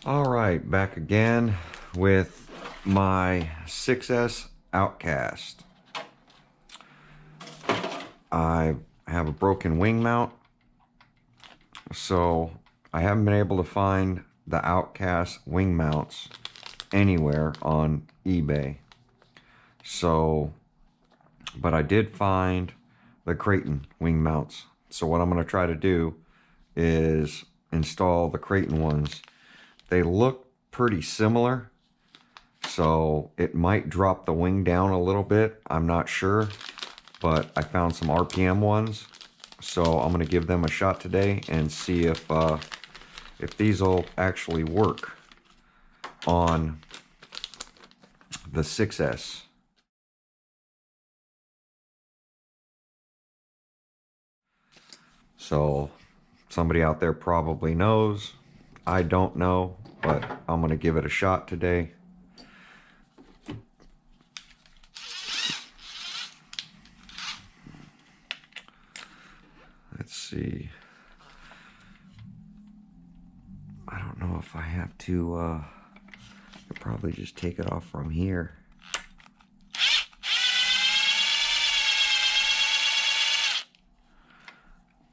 All right, back again with my 6S OUTCAST. I have a broken wing mount, so I haven't been able to find the OUTCAST wing mounts anywhere on eBay. But I did find the Kraton wing mounts. So what I'm going to try to do is install the Kraton ones. They look pretty similar, so it might drop the wing down a little bit. I'm not sure, but I found some RPM ones, so I'm going to give them a shot today and see if these will actually work on the 6S. So somebody out there probably knows. I don't know, but I'm going to give it a shot today. Let's see. I don't know if I have to, I could probably just take it off from here.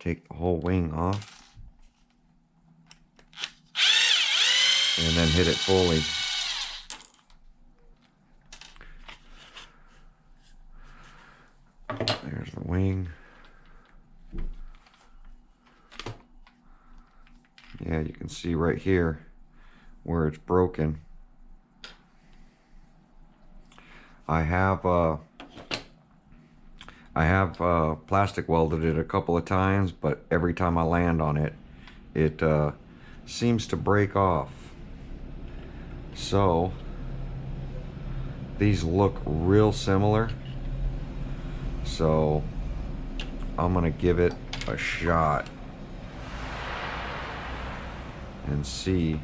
Take the whole wing off. And then hit it fully. There's the wing. Yeah, you can see right here where it's broken. I have plastic welded it a couple of times, but every time I land on it, it seems to break off. So these look real similar, so I'm gonna give it a shot and see.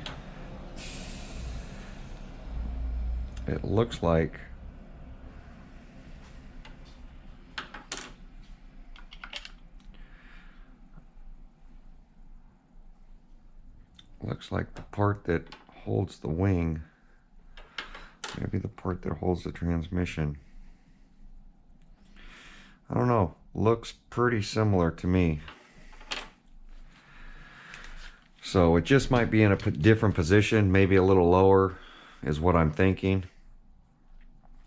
It looks like the part that holds the wing, maybe the part that holds the transmission. I don't know, looks pretty similar to me. So it just might be in a different position, maybe a little lower is what I'm thinking.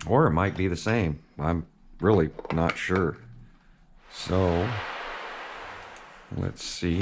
Or it might be the same. I'm really not sure. So let's see.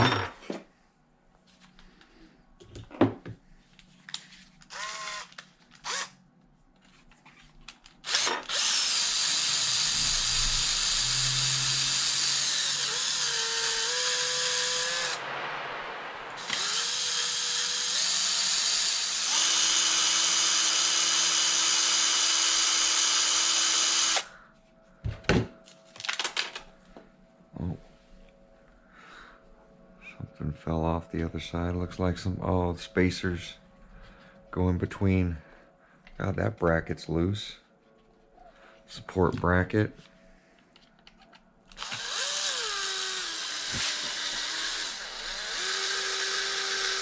Something fell off the other side. Looks like some, oh, spacers go in between. God, that bracket's loose. Support bracket.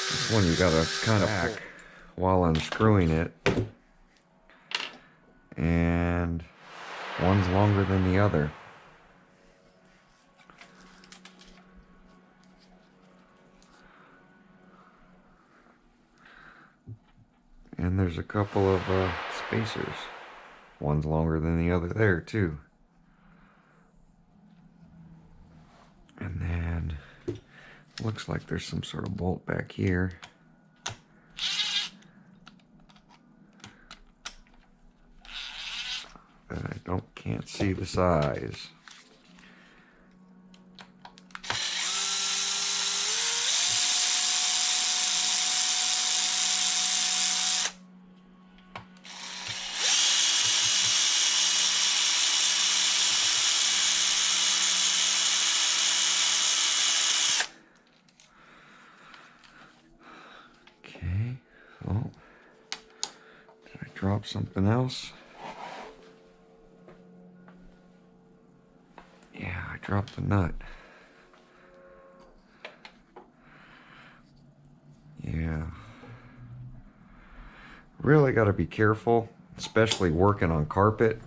This one you gotta kind of pull while unscrewing it. And one's longer than the other. And there's a couple of spacers. One's longer than the other there too. And then looks like there's some sort of bolt back here. But I can't see the size. Okay, oh, did I drop something else? Yeah, I dropped the nut. Yeah. Really got to be careful, especially working on carpet.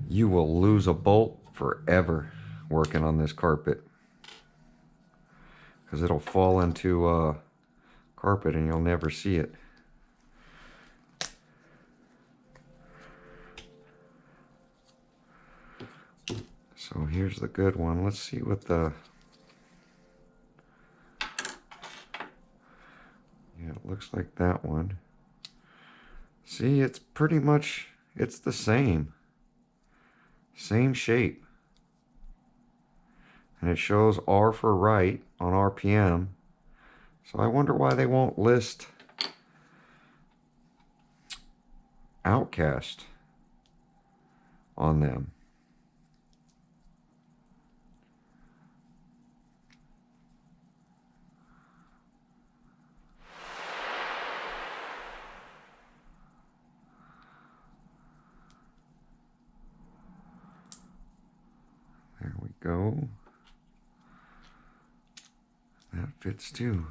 You will lose a bolt forever working on this carpet, because it'll fall into carpet and you'll never see it. So here's the good one. Let's see what the... Yeah, it looks like that one. See, it's pretty much, it's the same. Same shape. And it shows R for right on RPM. So I wonder why they won't list OUTCAST on them. There we go. That fits too.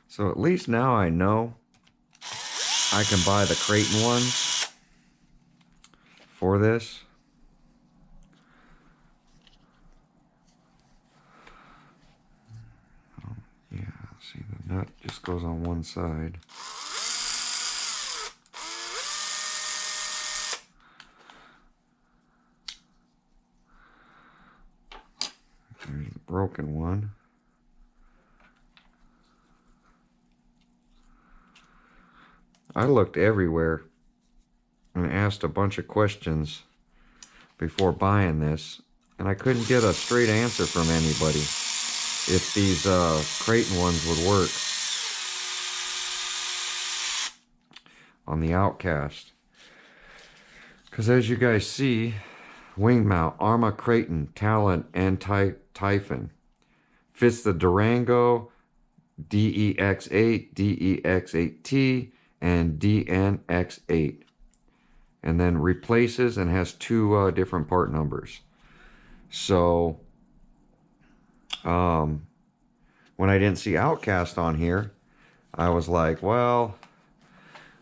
So at least now I know I can buy the Kraton ones for this. Oh, yeah, see, the nut just goes on one side. There's the broken one. I looked everywhere and asked a bunch of questions before buying this, and I couldn't get a straight answer from anybody if these Kraton ones would work on the OUTCAST. Because as you guys see, wing mount, Arrma Kraton, Talent, and TYPHON. Fits the Durango, DEX8, DEX8T, and DNX8. And then replaces and has two different part numbers. So, when I didn't see OUTCAST on here, I was like, well,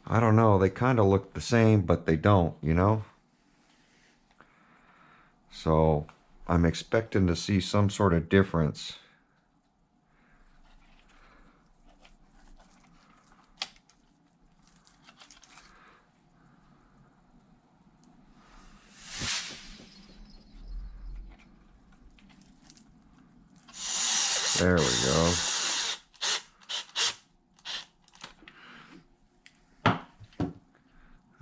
I don't know. They kind of look the same, but they don't, you know? So, I'm expecting to see some sort of difference. There we go.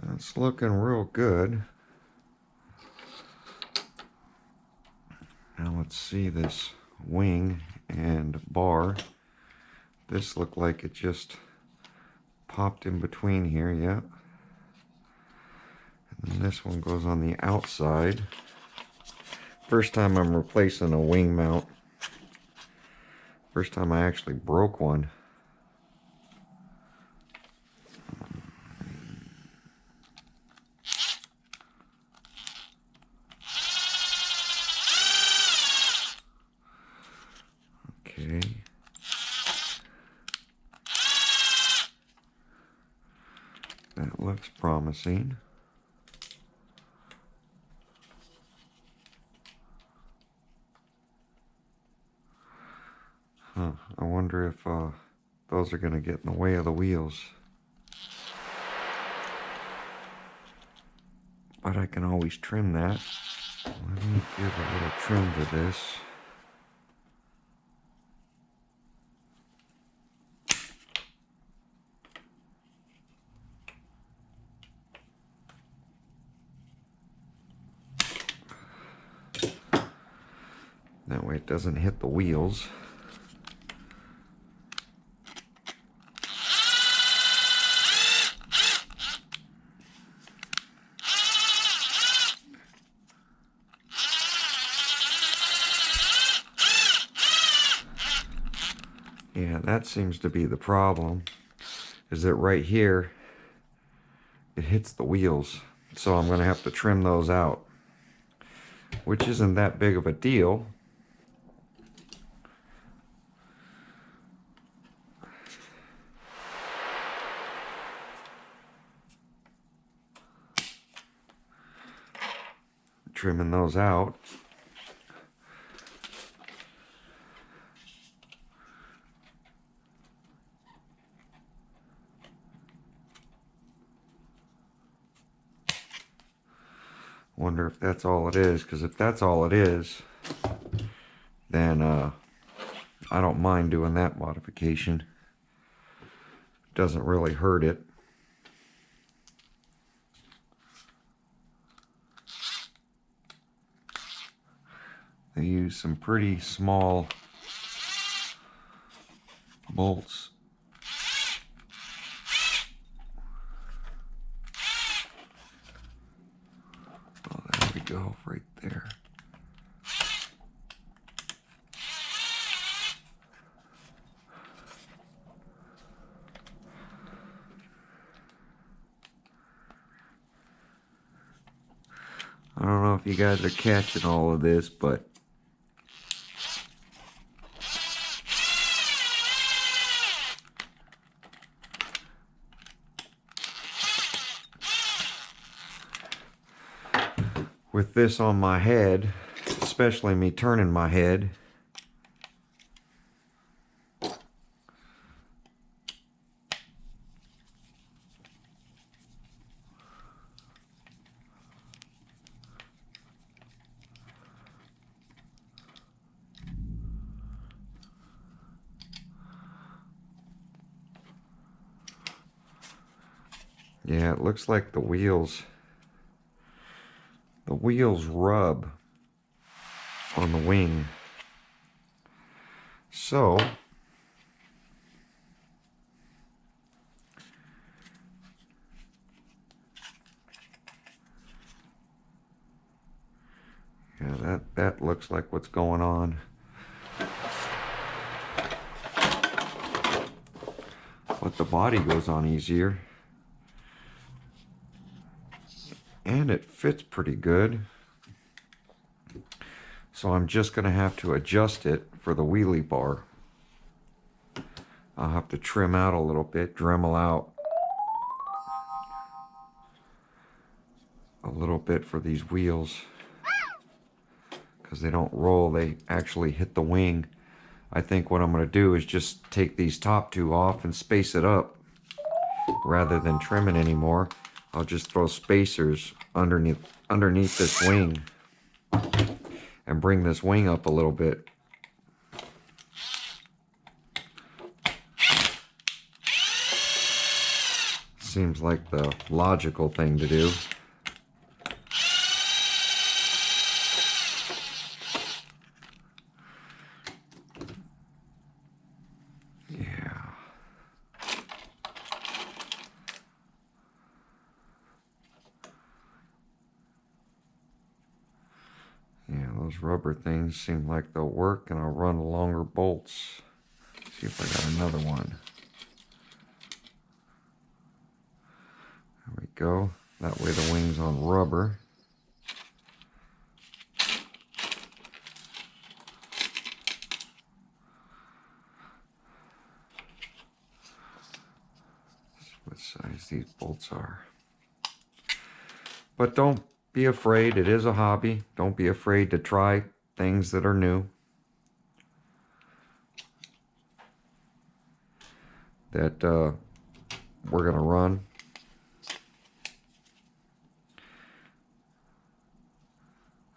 That's looking real good. Now let's see this wing and bar. This looked like it just popped in between here, yeah. And then this one goes on the outside. First time I'm replacing a wing mount. First time I actually broke one. Okay. That looks promising. Huh, I wonder if those are going to get in the way of the wheels. But I can always trim that. Let me give a little trim to this. That way it doesn't hit the wheels. Yeah, that seems to be the problem, is that right here it hits the wheels, so I'm going to have to trim those out, which isn't that big of a deal. Trimming those out. Wonder if that's all it is, because if that's all it is, then I don't mind doing that modification. Doesn't really hurt it. They use some pretty small bolts. Oh, there we go, right there. I don't know if you guys are catching all of this, but with this on my head, especially me turning my head, yeah, it looks like the wheels rub on the wing. So yeah, that looks like what's going on. But the body goes on easier. And it fits pretty good. So I'm just going to have to adjust it for the wheelie bar. I'll have to trim out a little bit, Dremel out a little bit for these wheels, because they don't roll, they actually hit the wing. I think what I'm going to do is just take these top two off and space it up. Rather than trimming anymore, I'll just throw spacers underneath this wing and bring this wing up a little bit. Seems like the logical thing to do. Yeah, those rubber things seem like they'll work, and I'll run longer bolts. See if I got another one. There we go. That way the wing's on rubber. Let's see what size these bolts are. But don't be afraid, it is a hobby. Don't be afraid to try things that are new, that we're gonna run.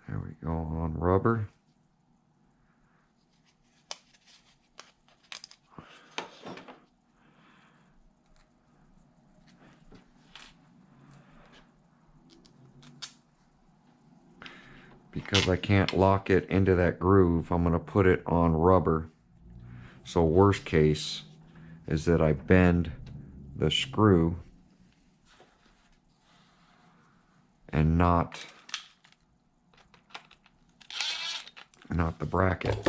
There we go, on rubber. Because I can't lock it into that groove, I'm going to put it on rubber. So worst case is that I bend the screw and not the bracket.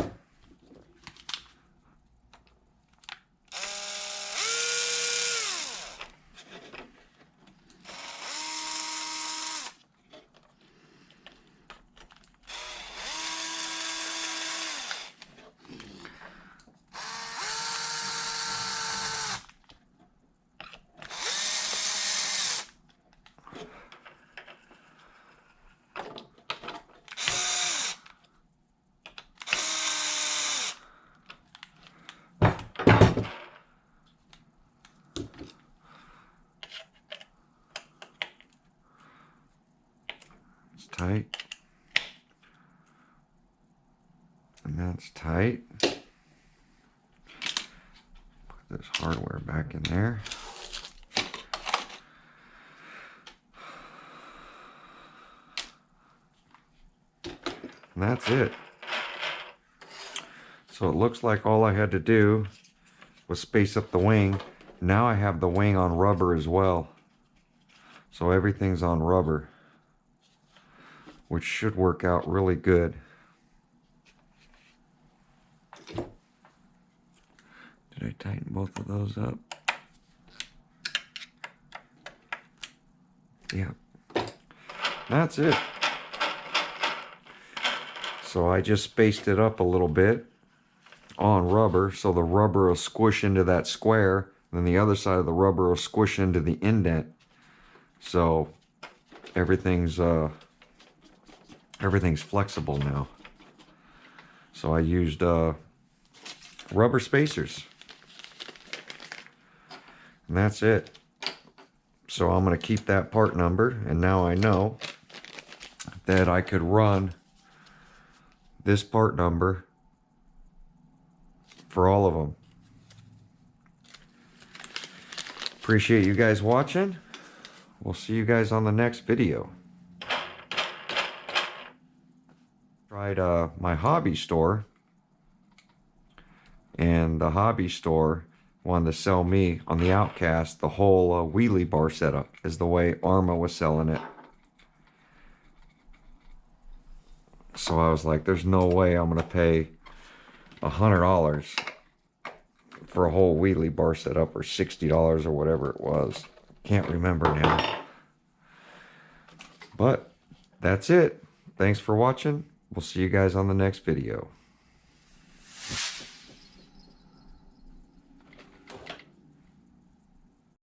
And that's tight. Put this hardware back in there. And that's it. So it looks like all I had to do was space up the wing. Now I have the wing on rubber as well. So everything's on rubber, which should work out really good. Did I tighten both of those up? Yeah. That's it. So I just spaced it up a little bit on rubber, so the rubber will squish into that square, then the other side of the rubber will squish into the indent. So everything's flexible now. So I used rubber spacers. And that's it. So I'm going to keep that part number, and now I know that I could run this part number for all of them. Appreciate you guys watching. We'll see you guys on the next video. Tried my hobby store, and the hobby store wanted to sell me on the OUTCAST the whole wheelie bar setup, is the way Arrma was selling it. So I was like, there's no way I'm gonna pay $100 for a whole wheelie bar setup, or $60 or whatever it was. Can't remember now. But that's it. Thanks for watching. We'll see you guys on the next video.